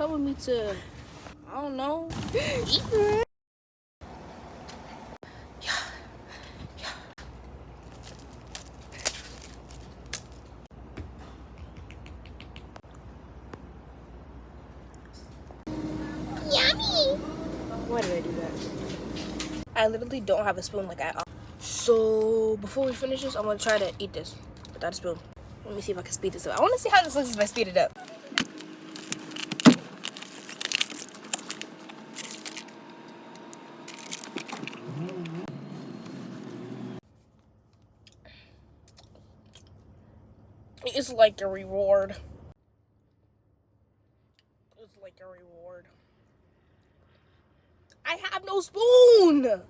telling me to, I don't know, eat. Yummy! Why did I do that? I literally don't have a spoon like at all. So before we finish this, I'm gonna try to eat this without a spoon. Let me see if I can speed this up. I wanna see how this looks if I speed it up. It's like a reward. It's like a reward. I have no spoon!